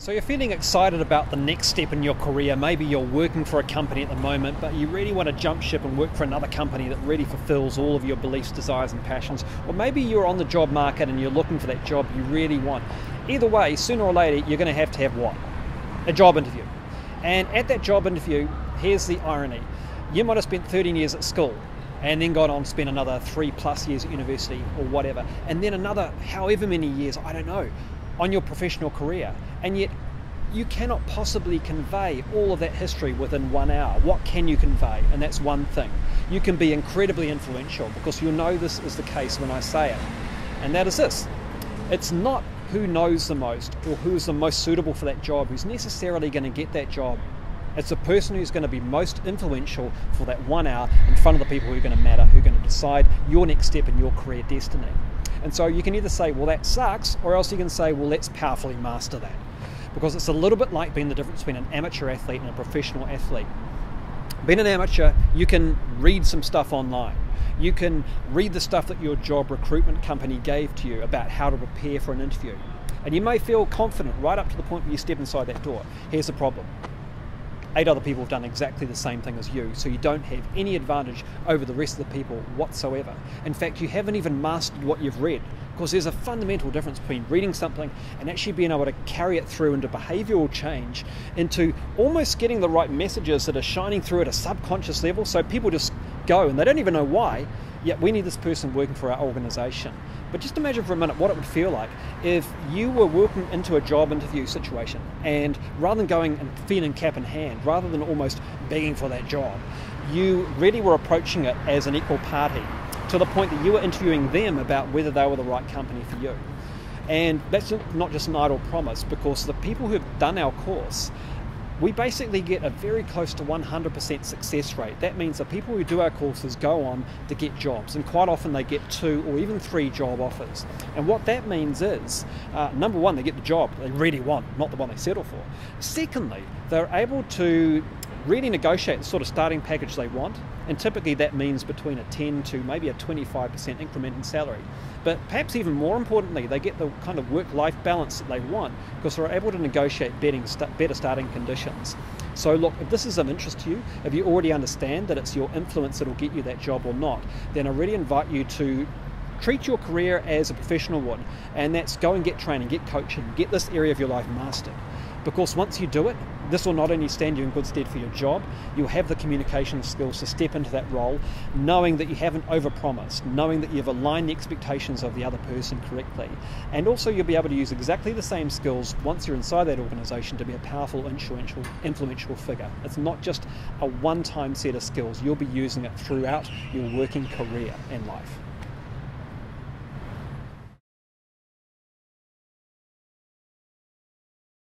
So you're feeling excited about the next step in your career. Maybe you're working for a company at the moment, but you really want to jump ship and work for another company that really fulfills all of your beliefs, desires and passions. Or maybe you're on the job market and you're looking for that job you really want. Either way, sooner or later, you're going to have what? A job interview. And at that job interview, here's the irony. You might have spent 13 years at school and then gone on to spend another 3+ years at university or whatever, and then another however many years, I don't know, on your professional career, and yet you cannot possibly convey all of that history within 1 hour. What can you convey? And that's one thing. You can be incredibly influential, because you'll know this is the case when I say it, and that is this. It's not who knows the most or who is the most suitable for that job who's necessarily going to get that job. It's the person who's going to be most influential for that 1 hour in front of the people who are going to matter, who are going to decide your next step in your career destiny. And so you can either say, well, that sucks, or else you can say, well, let's powerfully master that. Because it's a little bit like being the difference between an amateur athlete and a professional athlete. Being an amateur, you can read some stuff online. You can read the stuff that your job recruitment company gave to you about how to prepare for an interview. And you may feel confident right up to the point where you step inside that door. Here's the problem. 8 other people have done exactly the same thing as you, so you don't have any advantage over the rest of the people whatsoever. In fact, you haven't even mastered what you've read, because there's a fundamental difference between reading something and actually being able to carry it through into behavioural change, into almost getting the right messages that are shining through at a subconscious level, so people just go and they don't even know why, yet we need this person working for our organisation. But just imagine for a minute what it would feel like if you were walking into a job interview situation, and rather than going and feeling cap in hand, rather than almost begging for that job, you really were approaching it as an equal party, to the point that you were interviewing them about whether they were the right company for you. And that's not just an idle promise, because the people who have done our course, we basically get a very close to 100% success rate. That means the people who do our courses go on to get jobs, and quite often they get 2 or even 3 job offers. And what that means is, number one, they get the job they really want, not the one they settle for. Secondly, they're able to really negotiate the sort of starting package they want, and typically that means between a 10 to maybe a 25% increment in salary. But perhaps even more importantly, they get the kind of work-life balance that they want, because they're able to negotiate better starting conditions. So look, if this is of interest to you, if you already understand that it's your influence that will get you that job or not, then I really invite you to treat your career as a professional would, and that's go and get training, get coaching, get this area of your life mastered. Because once you do it, this will not only stand you in good stead for your job, you'll have the communication skills to step into that role, knowing that you haven't overpromised, knowing that you've aligned the expectations of the other person correctly. And also you'll be able to use exactly the same skills once you're inside that organisation to be a powerful, influential figure. It's not just a one-time set of skills, you'll be using it throughout your working career and life.